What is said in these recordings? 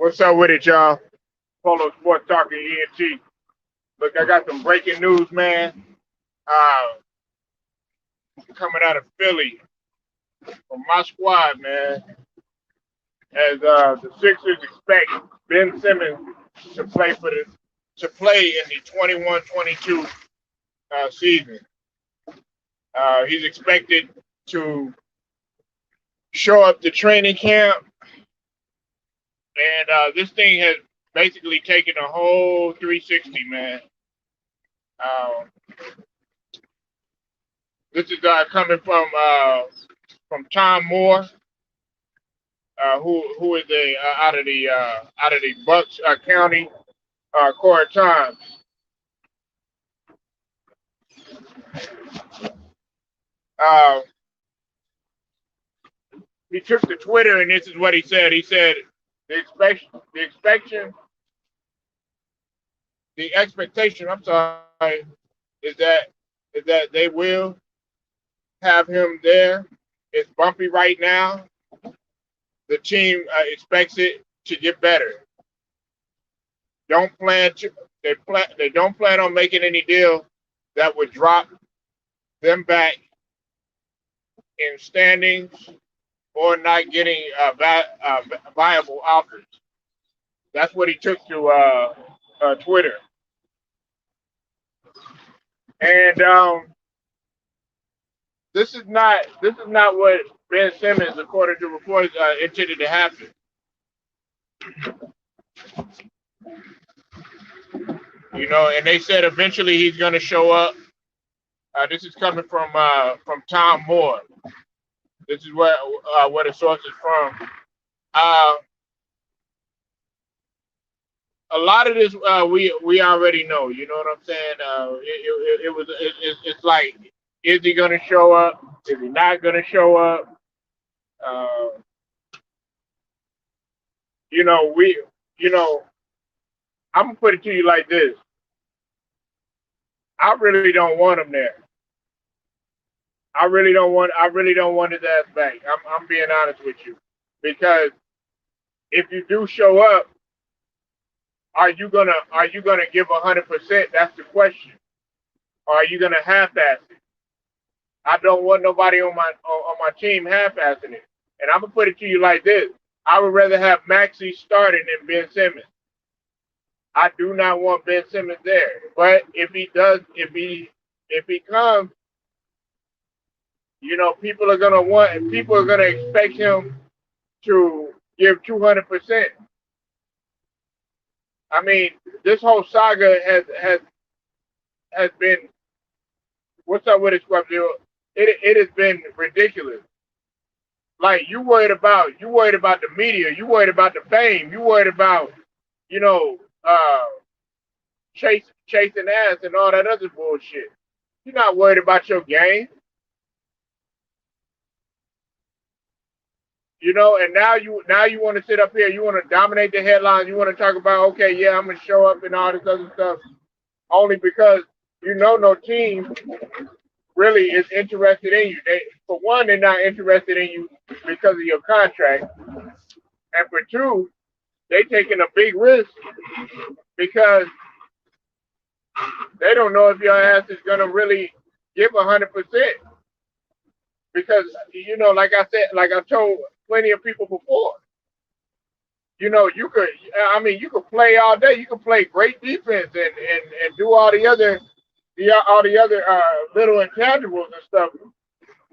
What's up with it, y'all? Polo Sports Talker ENT. Look, I got some breaking news, man. Uh, Coming out of Philly from my squad, man. As the Sixers expect Ben Simmons to play in the 21-22 season. He's expected to show up to training camp, and this thing has basically taken a whole 360, man. Um, this is coming from Tom Moore, who is out of the Bucks County Court Times. Uh, he took to Twitter, and this is what he said. He said the expectation. I'm sorry, is that they will have him there. It's bumpy right now. The team expects it to get better. Don't plan to they don't plan on making any deal that would drop them back in standings or not getting viable offers. That's what he took to Twitter. And this is not what Ben Simmons, according to reports, intended to happen. And they said eventually he's going to show up. This is coming from Tom Moore. This is where the source is from. A lot of this we already know. You know what I'm saying? It's like, is he going to show up? Is he not going to show up? Uh, you know, we, you know, I'm gonna put it to you like this. I really don't want him there. I really don't want his ass back. I'm being honest with you, because if you do show up, are you gonna give 100%? That's the question. Or are you gonna half-ass it? I don't want nobody on my team half-assing it. And I'm gonna put it to you like this: I would rather have Maxey starting than Ben Simmons. I do not want Ben Simmons there. But if he comes, people are gonna expect him to give 200%. I mean, this whole saga has been, what's up with it, Scrub Deal? It has been ridiculous. Like, you worried about the media, you worried about the fame, you worried about, you know, chasing ass and all that other bullshit. You're not worried about your game. And now you want to sit up here, you want to dominate the headlines, you want to talk about, okay, yeah, I'm gonna show up and all this other stuff, only because no team really is interested in you. For one, they're not interested in you because of your contract, and for two, they taking a big risk because they don't know if your ass is gonna really give 100%. Because like I said, like I told plenty of people before, you could play all day, you could play great defense and do all the other little intangibles and stuff.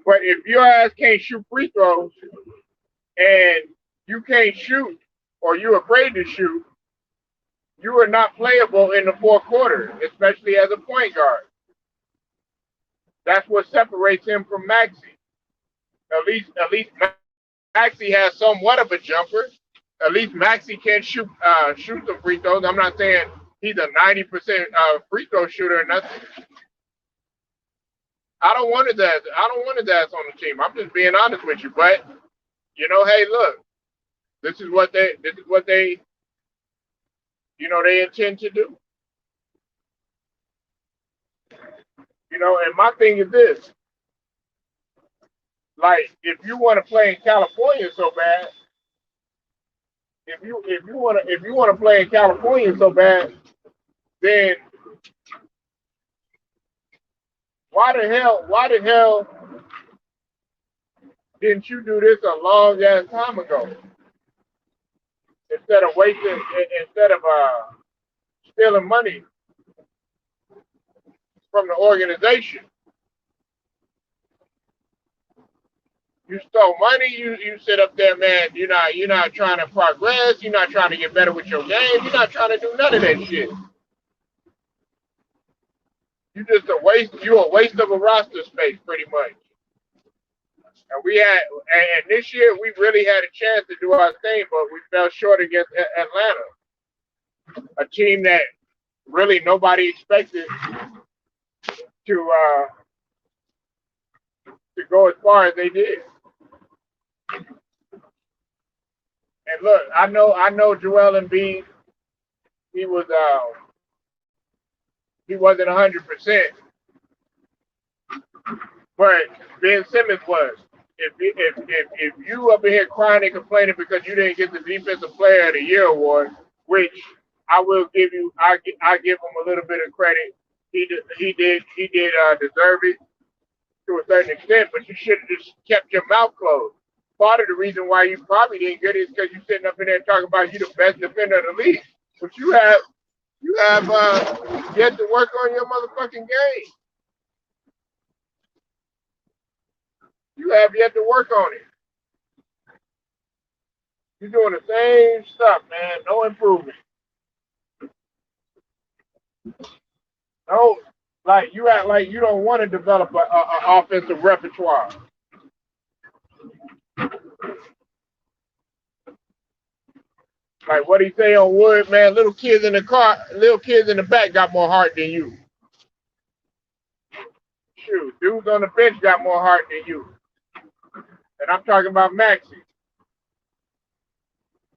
But if your ass can't shoot free throws and you can't shoot, or you're afraid to shoot, you are not playable in the fourth quarter, especially as a point guard. That's what separates him from Maxey. At least Maxey has somewhat of a jumper. At least Maxey can shoot some free throws. I'm not saying he's a 90% free throw shooter or nothing. I don't want his ass on the team. I'm just being honest with you. But hey, look, this is what they they intend to do. And my thing is this: like, if you want to play in California so bad, if you wanna play in California so bad, then why the hell didn't you do this a long ass time ago instead of wasting instead of stealing money from the organization? You stole money. You sit up there, man. You're not trying to progress. You're not trying to get better with your game. You're not trying to do none of that shit. You just a waste. You a waste of a roster space, pretty much. And this year we really had a chance to do our thing, but we fell short against Atlanta, a team that really nobody expected to to go as far as they did. And look, I know Joel Embiid. He was he wasn't 100%, but Ben Simmons was. If you up in here crying and complaining because you didn't get the Defensive Player of the Year award, which I will give you, I give him a little bit of credit. He did deserve it to a certain extent, but you should have just kept your mouth closed. Part of the reason why you probably didn't get it is because you're sitting up in there talking about you the best defender of the league, but you have yet to work on your motherfucking game. You have yet to work on it. You're doing the same stuff, man. No improvement. No, like you act like you don't want to develop a offensive repertoire. Like what he say on Wood, man. Little kids in the back got more heart than you. Shoot, dudes on the bench got more heart than you. And I'm talking about Maxie.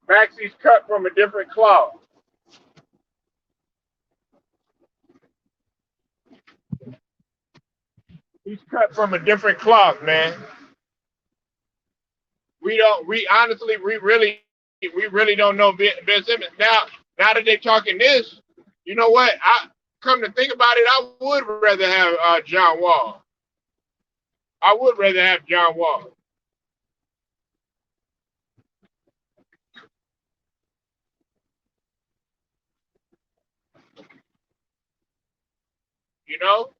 Maxie's cut from a different cloth. He's cut from a different cloth, man. We honestly, we really don't know Ben Simmons. Now that they're talking this, you know what? I come to think about it, I would rather have John Wall. I would rather have John Wall. You know,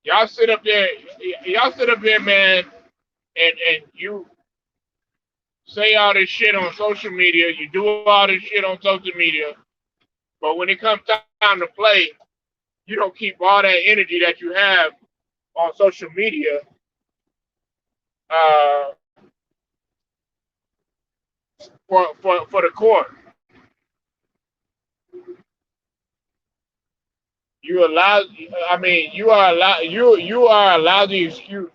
y'all sit up there, y'all sit up there, man, and you say all this shit on social media. You do all this shit on social media, but when it comes time to play, you don't keep all that energy that you have on social media uh, for the court. You allow, I mean, you are a lousy excuse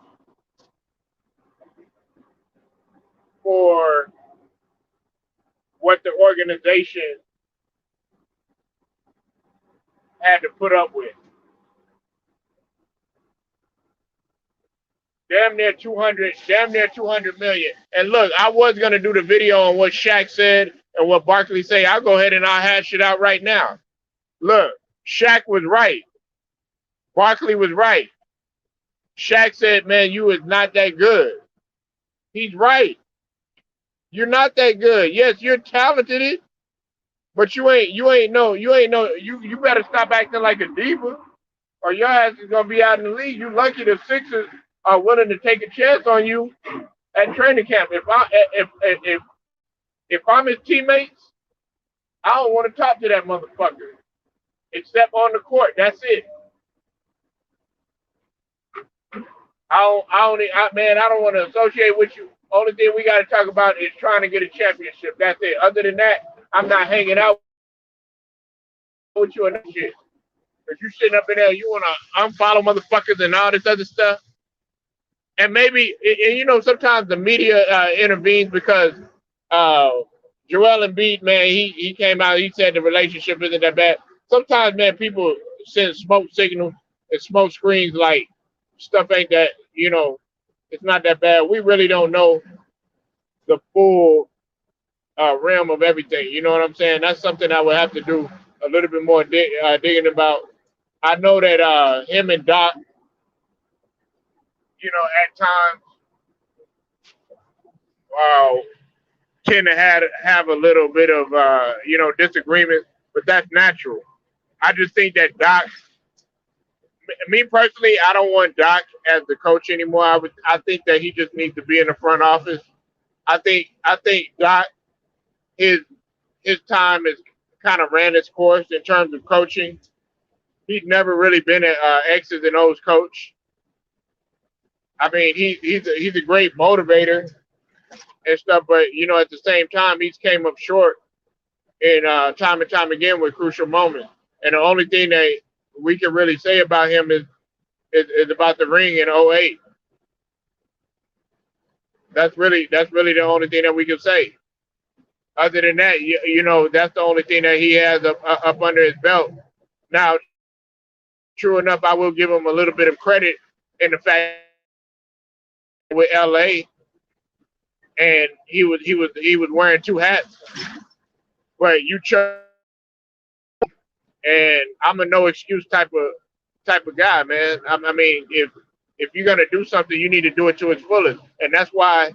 for what the organization had to put up with. Damn near 200 million. And look, I was gonna do the video on what Shaq said and what Barkley say. I'll go ahead and I'll hash it out right now. Look, Shaq was right. Barkley was right. Shaq said, "Man, you is not that good." He's right. You're not that good. Yes, you're talented, but you better stop acting like a diva, or your ass is gonna be out in the league. You lucky the Sixers are willing to take a chance on you at training camp. If I'm his teammates, I don't want to talk to that motherfucker except on the court. That's it. I don't want to associate with you. Only thing we got to talk about is trying to get a championship. That's it. Other than that, I'm not hanging out with you and that shit. Cause you sitting up in there, you want to unfollow motherfuckers and all this other stuff. And maybe, and sometimes the media intervenes because uh, Joel Embiid, man, he came out, he said the relationship isn't that bad. Sometimes, man, people send smoke signals and smoke screens like stuff ain't that, it's not that bad. We really don't know the full realm of everything. You know what I'm saying? That's something I would have to do a little bit more digging about. I know that him and Doc, at times uh, tend to have a little bit of disagreement, but that's natural. I just think that Doc, me personally, I don't want Doc as the coach anymore. I think that he just needs to be in the front office. I think Doc, his his time has kind of ran its course in terms of coaching. He's never really been an X's and O's coach. I mean, he's a great motivator and stuff, but at the same time, he's came up short in time and time again with crucial moments. And the only thing that we can really say about him is about the ring in '08. That's really the only thing that we can say. Other than that, that's the only thing that he has up under his belt. Now, true enough, I will give him a little bit of credit in the fact with LA, and he was wearing two hats. But you chose, and I'm a no excuse type of guy, man. I mean, if you're gonna do something, you need to do it to its fullest, and that's why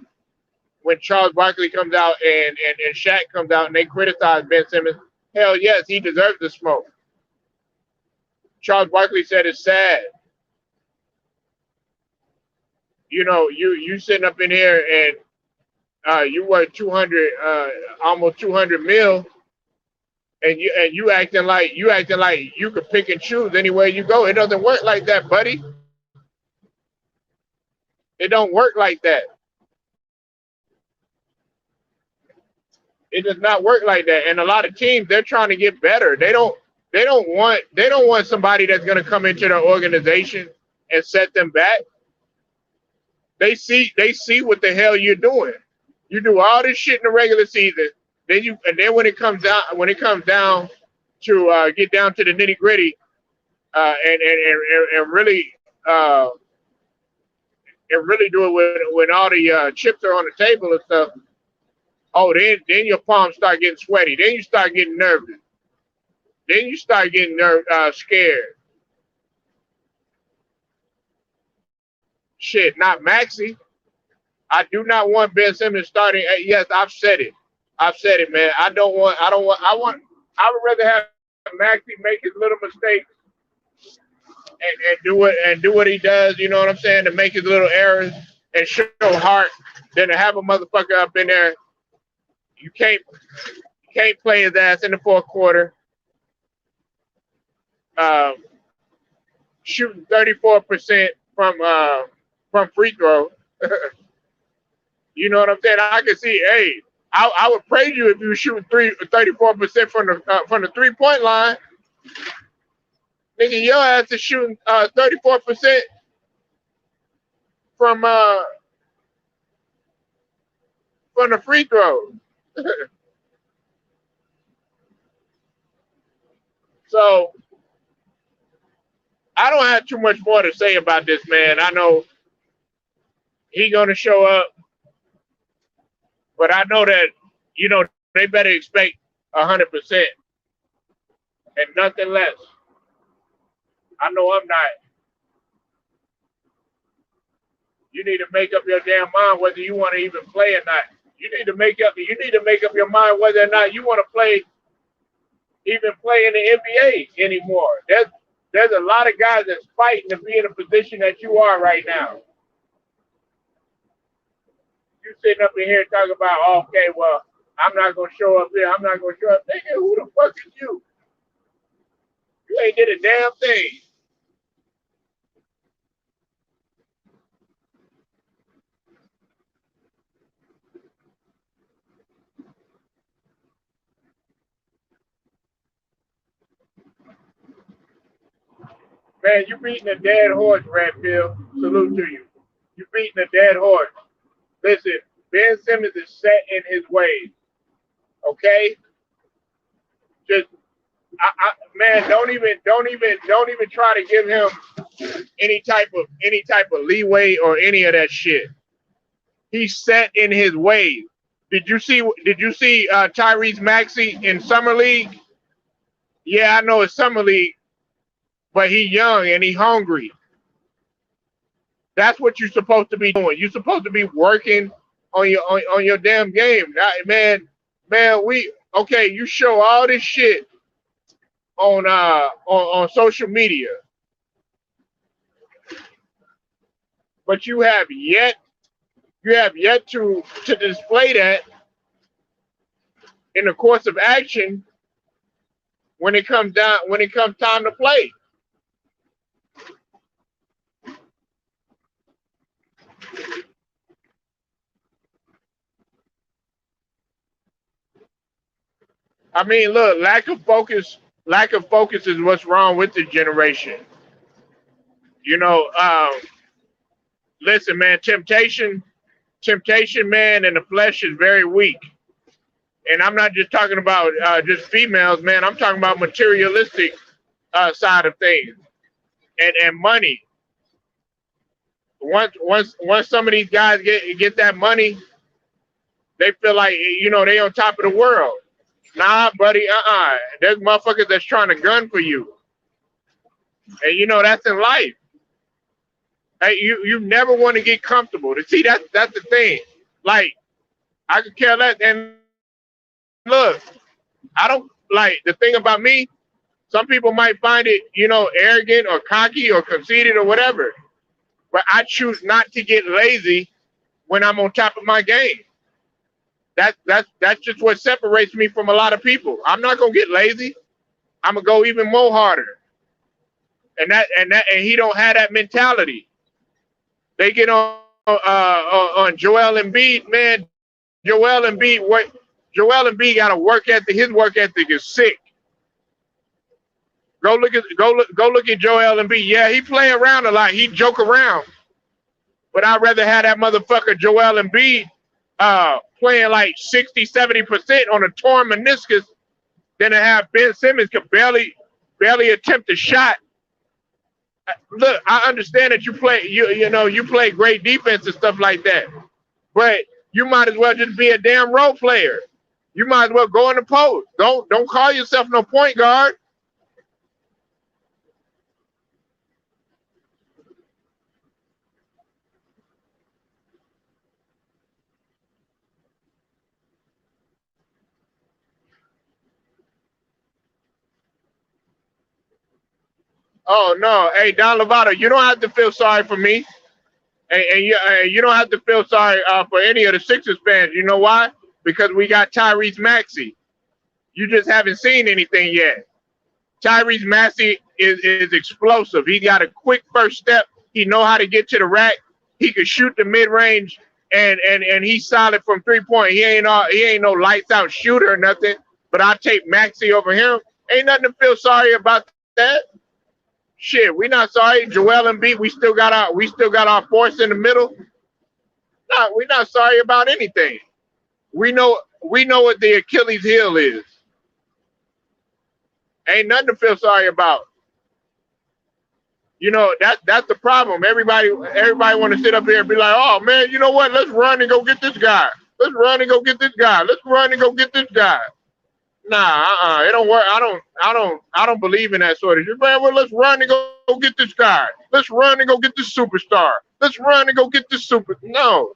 when Charles Barkley comes out and Shaq comes out and they criticize Ben Simmons, hell yes, he deserves the smoke. Charles Barkley said it's sad. You sitting up in here and you worth 200, almost 200 mil, and you acting like you could pick and choose anywhere you go. It doesn't work like that, buddy. It don't work like that. It does not work like that. And a lot of teams, they're trying to get better. They don't want somebody that's going to come into their organization and set them back. They see what the hell you're doing. You do all this shit in the regular season, then when it comes down to get down to the nitty gritty, and really uh, do it when all the chips are on the table and stuff. Oh, then your palms start getting sweaty. Then you start getting nervous. Then you start getting scared. Shit, not Maxi. I do not want Ben Simmons starting. Yes, I've said it. I've said it, man. I don't want. I don't want. I would rather have Maxi make his little mistakes and do what he does. You know what I'm saying? To make his little errors and show heart, than to have a motherfucker up in there. You can't play his ass in the fourth quarter. Um, Shooting 34% from free throw. You know what I'm saying? I can see. Hey, I would praise you if you shoot 34% from the 3-point line. Nigga, your ass is shooting 34% from the free throw. So I don't have too much more to say about this man. I know he gonna show up, but I know that they better expect 100% and nothing less. I know I'm not. You need to make up your damn mind whether you want to even play or not. You need to make up your mind whether or not you want to even play in the NBA anymore. There's a lot of guys that's fighting to be in a position that you are right now. You sitting up in here talking about, oh, okay, well, I'm not gonna show up here. I'm not gonna show up. Nigga, who the fuck is you? You ain't did a damn thing. Man, you beating a dead horse, Red Pill. Salute to you. You beating a dead horse. Listen, Ben Simmons is set in his ways. Okay? Just man, don't even try to give him any type of leeway or any of that shit. He's set in his ways. Did you see Tyrese Maxey in summer league? Yeah, I know it's summer league, but he young and he hungry. That's what you're supposed to be doing. You're supposed to be working on your damn game. Man, we okay. You show all this shit on social media, but you have yet to display that in the course of action when it comes time to play. I mean, look, lack of focus is what's wrong with this generation. You know, listen, man, temptation, man, and the flesh is very weak. And I'm not just talking about just females, man. I'm talking about materialistic side of things and money. Once some of these guys get that money, they feel like they on top of the world. Nah, buddy, There's motherfuckers that's trying to gun for you, and that's in life. Hey, you never want to get comfortable. To see that's the thing. Like I could care less. And look, I don't like the thing about me. Some people might find it, arrogant or cocky or conceited or whatever. But I choose not to get lazy when I'm on top of my game. That's just what separates me from a lot of people. I'm not gonna get lazy. I'm gonna go even more harder. And he don't have that mentality. They get on Joel Embiid, man. Joel Embiid, what? Joel Embiid got a work ethic. His work ethic is sick. Go look at Joel Embiid. Yeah, he play around a lot. He joke around, but I'd rather have that motherfucker Joel Embiid playing like 60-70% on a torn meniscus than to have Ben Simmons could barely attempt a shot. Look, I understand that you play great defense and stuff like that, but you might as well just be a damn role player. You might as well go in the post. Don't call yourself no point guard. Oh no, hey Don Lovato, you don't have to feel sorry for me, and you don't have to feel sorry for any of the Sixers fans. You know why? Because we got Tyrese Maxey. You just haven't seen anything yet. Tyrese Maxey is explosive. He got a quick first step. He know how to get to the rack. He can shoot the mid range, and he's solid from 3 point. He ain't no lights out shooter or nothing. But I take Maxey over him. Ain't nothing to feel sorry about that. Shit, we not sorry. Joel Embiid, we still got our force in the middle. No, we're not sorry about anything. We know what the Achilles heel is. Ain't nothing to feel sorry about. That's the problem. Everybody want to sit up here and be like, oh man, you know what? Let's run and go get this guy. Let's run and go get this guy. Let's run and go get this guy. Nah, it don't work. I don't believe in that sort of shit. Man, well, let's run and go get this guy. Let's run and go get this superstar. Let's run and go get this super. No,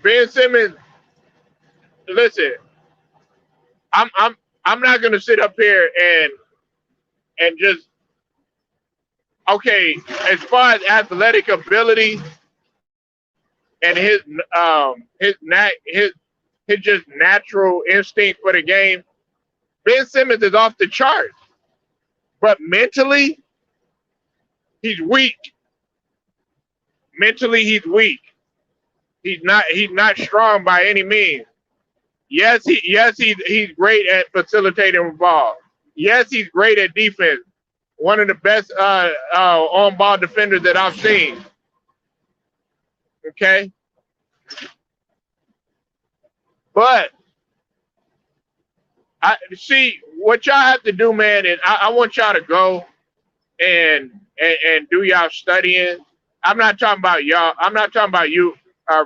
Ben Simmons. Listen, I'm not gonna sit up here and just okay. As far as athletic ability and his just natural instinct for the game, Ben Simmons is off the charts. But mentally, he's weak. Mentally, he's weak. He's not strong by any means. Yes, he's great at facilitating the ball. Yes, he's great at defense. One of the best on ball defenders that I've seen. Okay, but I see what y'all have to do, man, and I want y'all to go and do y'all studying. I'm not talking about y'all. I'm not talking about you,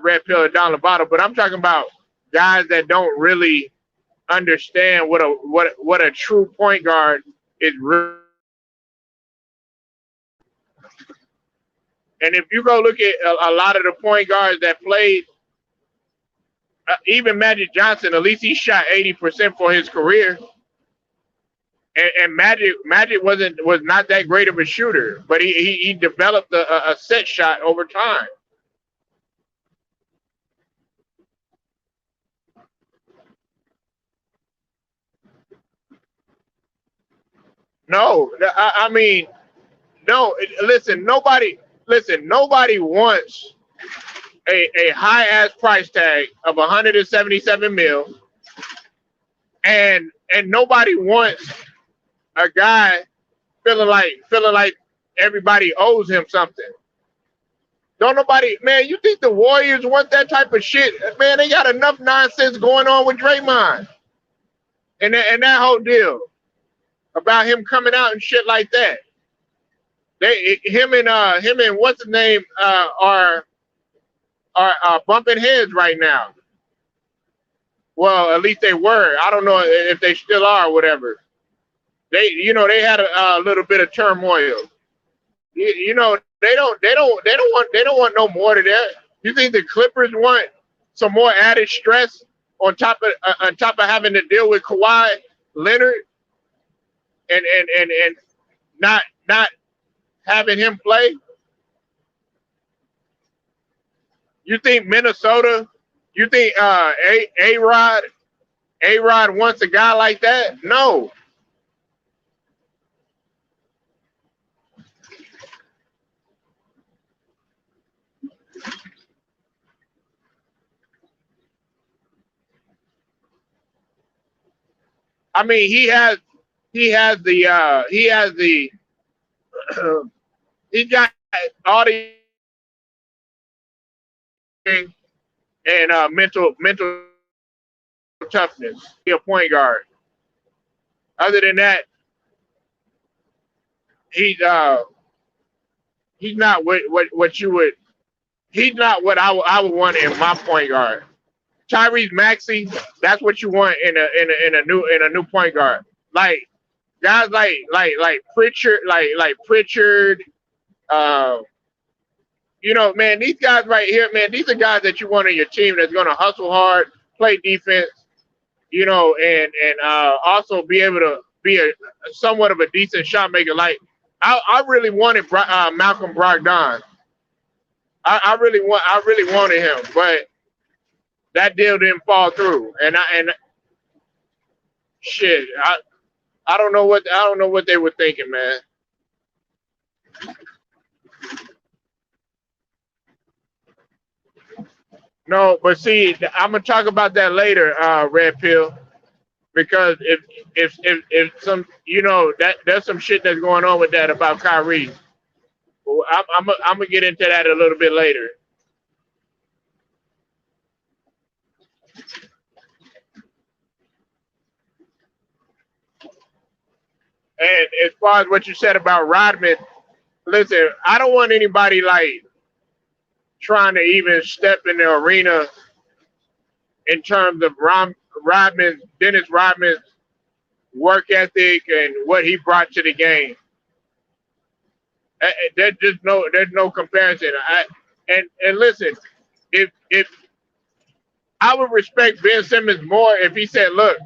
Red Pill or Don Lovato, but I'm talking about guys that don't really understand what a true point guard is. And if you go look at a lot of the point guards that played, even Magic Johnson, at least he shot 80% for his career. And Magic was not that great of a shooter, but he developed a set shot over time. No, I mean, no. Listen. Nobody wants a high ass price tag of 177 mil, and nobody wants a guy feeling like everybody owes him something. Don't nobody, man. You think the Warriors want that type of shit? Man, they got enough nonsense going on with Draymond and that whole deal about him coming out and shit like that. Him and what's his name are bumping heads right now. Well, at least they were. I don't know if they still are or whatever. They had a little bit of turmoil. They don't want no more to that. You think the Clippers want some more added stress on top of having to deal with Kawhi Leonard and not having him play? You think Minnesota? You think A Rod wants a guy like that? No. I mean he has the he got all the and mental toughness. Be a point guard. Other than that, he's he's not what you would. He's not what I would want in my point guard. Tyrese Maxey, that's what you want in a new point guard. Like guys like Pritchard, like Pritchard. Uh, man, these guys right here, man, these are guys that you want on your team that's gonna hustle hard, play defense, and also be able to be a somewhat of a decent shot maker. Like I really wanted Malcolm Brogdon. I really wanted him, but that deal didn't fall through. And shit, I don't know what they were thinking, man. No, but see, I'm gonna talk about that later, Red Pill, because if some, that there's some shit that's going on with that about Kyrie. Well, I'm gonna get into that a little bit later. And as far as what you said about Rodman, listen, I don't want anybody like trying to even step in the arena in terms of Dennis Rodman's work ethic and what he brought to the game. There's no comparison. And listen, if I would respect Ben Simmons more if he said, "Look,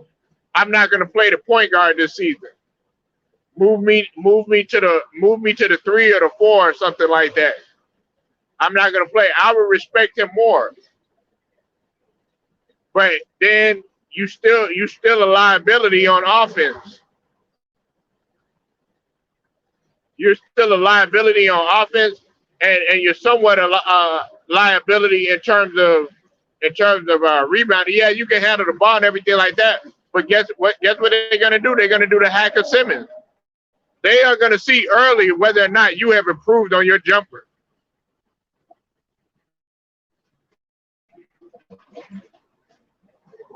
I'm not going to play the point guard this season. Move me to the 3 or the 4 or something like that. I'm not going to play." I would respect him more. But then you still a liability on offense. You're still a liability on offense, and you're somewhat a liability in terms of rebounding. Yeah, you can handle the ball and everything like that. But guess what? Guess what they're gonna do? They're gonna do the hack of Simmons. They are gonna see early whether or not you have improved on your jumper.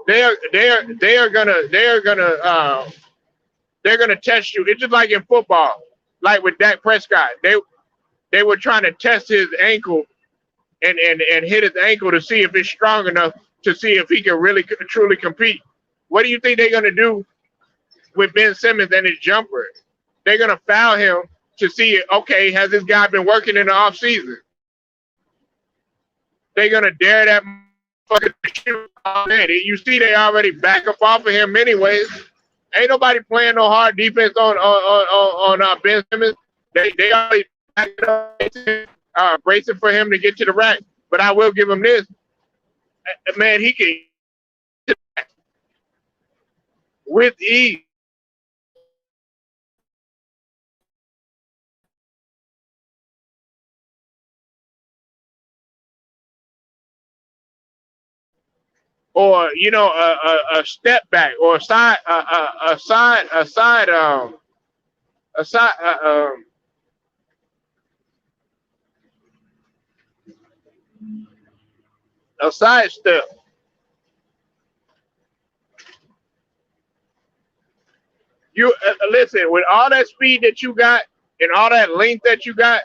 they're gonna test you. It's just like in football, like with Dak Prescott. They were trying to test his ankle and hit his ankle to see if it's strong enough to see if he can really truly compete. What do you think they're gonna do with Ben Simmons and his jumper? They're gonna foul him to see, okay, has this guy been working in the off season? They're gonna dare that motherfucker to shoot already. You see, they already back up off of him anyways. Ain't nobody playing no hard defense on Ben Simmons. They already back it up, bracing for him to get to the rack. But I will give him this, man. He can with ease. Or a step back or a side a side step. You listen, with all that speed that you got and all that length that you got,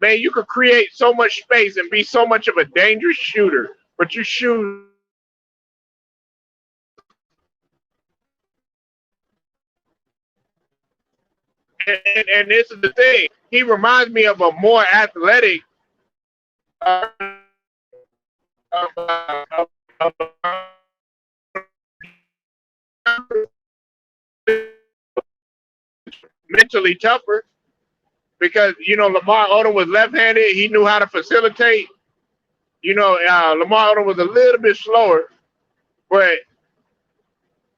man, you could create so much space and be so much of a dangerous shooter. But you shoot, and this is the thing. He reminds me of a more athletic, uh, uh, uh, mentally tougher because Lamar Odom was left-handed. He knew how to facilitate. Lamar Odom was a little bit slower, but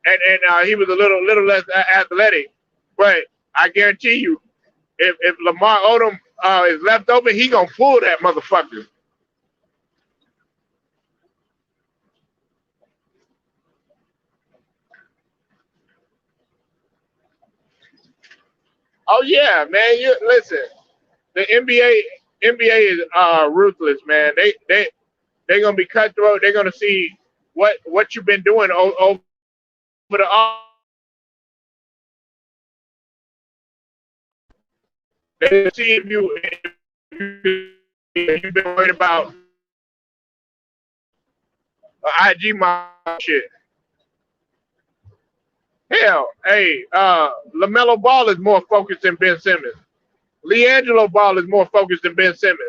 and he was a little less athletic. But I guarantee you, if Lamar Odom is left open, he gonna pull that motherfucker. Oh yeah, man. You listen. The NBA is ruthless, man. They're gonna be cutthroat. They're gonna see what you've been doing over the off. They see if you've been worried about IG shit. Hell, hey, LaMelo Ball is more focused than Ben Simmons. LiAngelo Ball is more focused than Ben Simmons.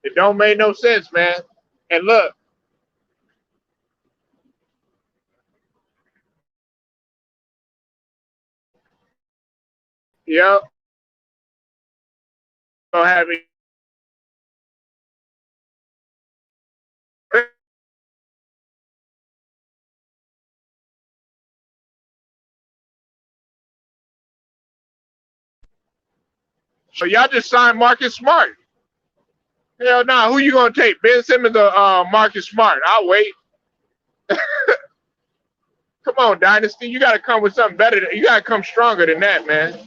It don't make no sense, man. And look, yeah, so having so y'all just signed Marcus Smart. Hell no, nah, who you gonna take? Ben Simmons or Marcus Smart? I'll wait. Come on, Dynasty. You gotta come with something better. You gotta come stronger than that, man.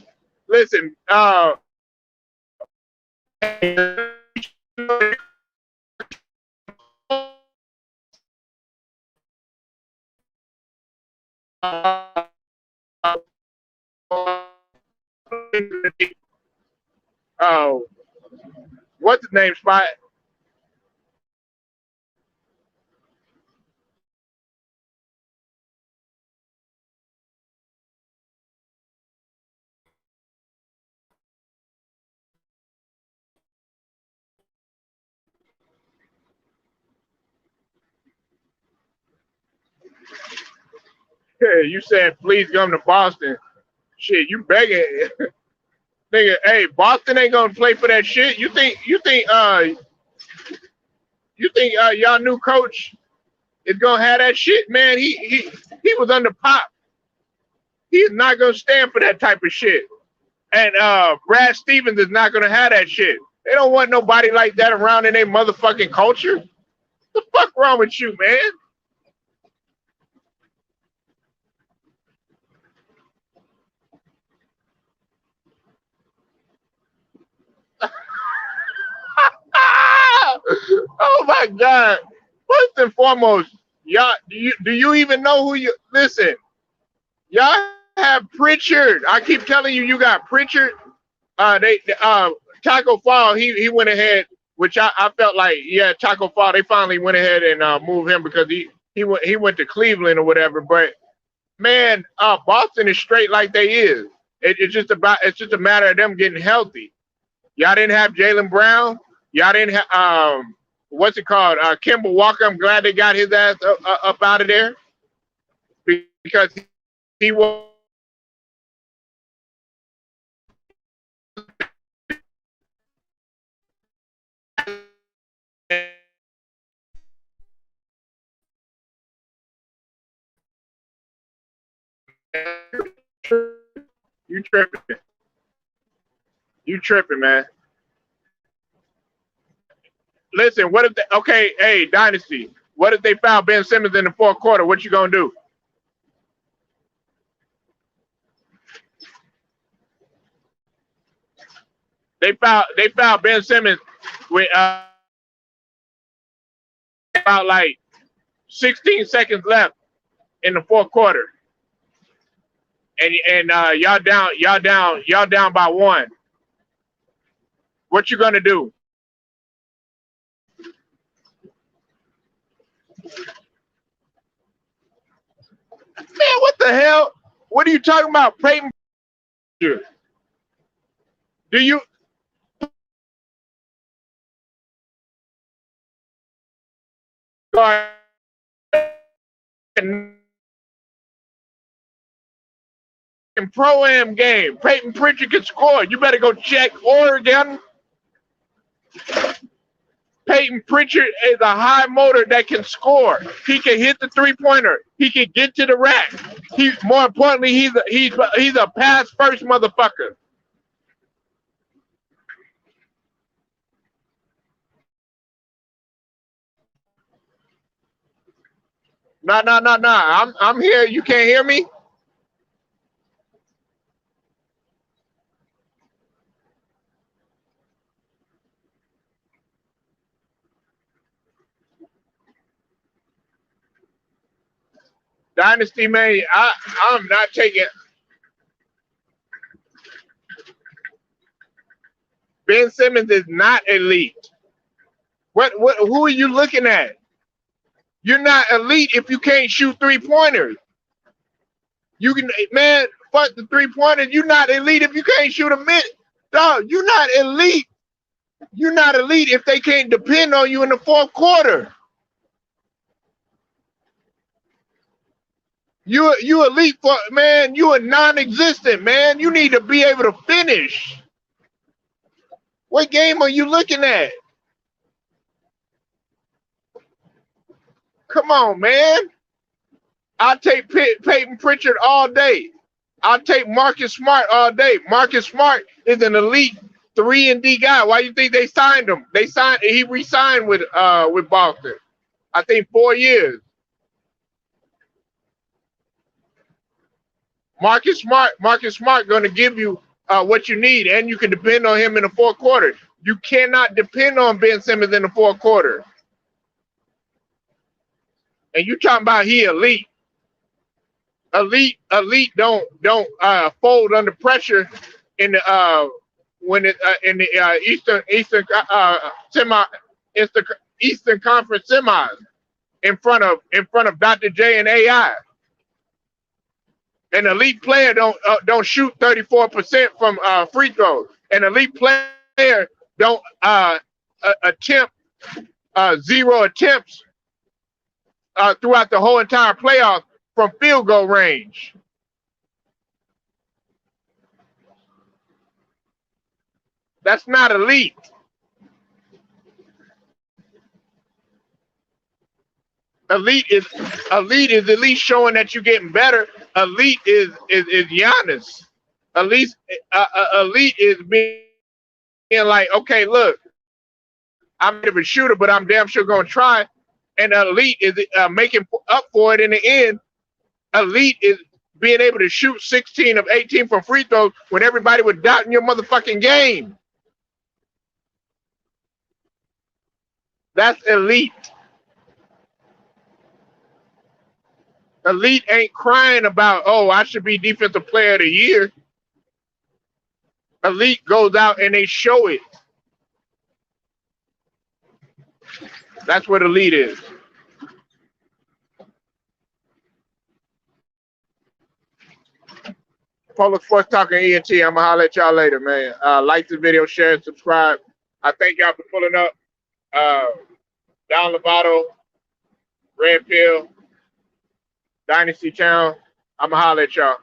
Listen, oh, what's the name spot? Yeah, you said please come to Boston. Shit, you begging, nigga. Hey, Boston ain't gonna play for that shit. You think y'all new coach is gonna have that shit, man? He was under Pop. He's not gonna stand for that type of shit. And Brad Stevens is not gonna have that shit. They don't want nobody like that around in their motherfucking culture. The fuck wrong with you, man? my God. First and foremost, y'all, do you even know who you listen? Y'all have Pritchard. I keep telling you, you got Pritchard. Taco Fall, he went ahead, which I felt like, yeah, Taco Fall, they finally went ahead and moved him because he went to Cleveland or whatever. But man, Boston is straight like they is. It's just a matter of them getting healthy. Y'all didn't have Jalen Brown. Y'all didn't have what's it called? Kimball Walker. I'm glad they got his ass up out of there because he was you tripping. You tripping, man. Listen, what if they, okay, hey, Dynasty, what if they found Ben Simmons in the fourth quarter? What you gonna do? They found Ben Simmons with about like 16 seconds left in the fourth quarter, and y'all down by one. What you gonna do? Man, what the hell? What are you talking about, Peyton? Do you in pro-am game? Peyton Pritchard can score. You better go check Oregon. Peyton Pritchard is a high motor that can score. He can hit the three-pointer. He can get to the rack. More importantly, he's a pass first motherfucker. No, no, no, no. I'm here. You can't hear me? Dynasty man, I'm not taking Ben Simmons is not elite. What who are you looking at? You're not elite if you can't shoot three-pointers. You can man, fuck the three-pointers. You're not elite if you can't shoot a mid. Dog, you're not elite. You're not elite if they can't depend on you in the fourth quarter. You elite for man, you are non-existent, man. You need to be able to finish. What game are you looking at? Come on, man. I'll take Peyton Pritchard all day. I'll take Marcus Smart all day. Marcus Smart is an elite 3-and-D guy. Why do you think they signed him? He re-signed with Boston. I think 4 years. Marcus Smart going to give you what you need, and you can depend on him in the fourth quarter. You cannot depend on Ben Simmons in the fourth quarter. And you talking about he elite. Elite don't fold under pressure in the when it in the Eastern Conference semis in front of Dr. J and AI. An elite player don't shoot 34% from free throws. An elite player don't attempt 0 attempts throughout the whole entire playoff from field goal range. That's not elite. Elite is at least showing that you're getting better. Elite is Giannis. Elite is being like, okay, look, I'm a bit of a shooter, but I'm damn sure gonna try. And elite is making up for it in the end. Elite is being able to shoot 16 of 18 from free throws when everybody was doubting your motherfucking game. That's elite. Elite ain't crying about, oh, I should be defensive player of the year. Elite goes out and they show it. That's what elite is. Public Sports Talking ENT. I'm gonna holler at y'all later, man. Like this video, share, and subscribe. I thank y'all for pulling up. Down Lovato, Red Pill, Dynasty Town. I'm gonna holler at y'all.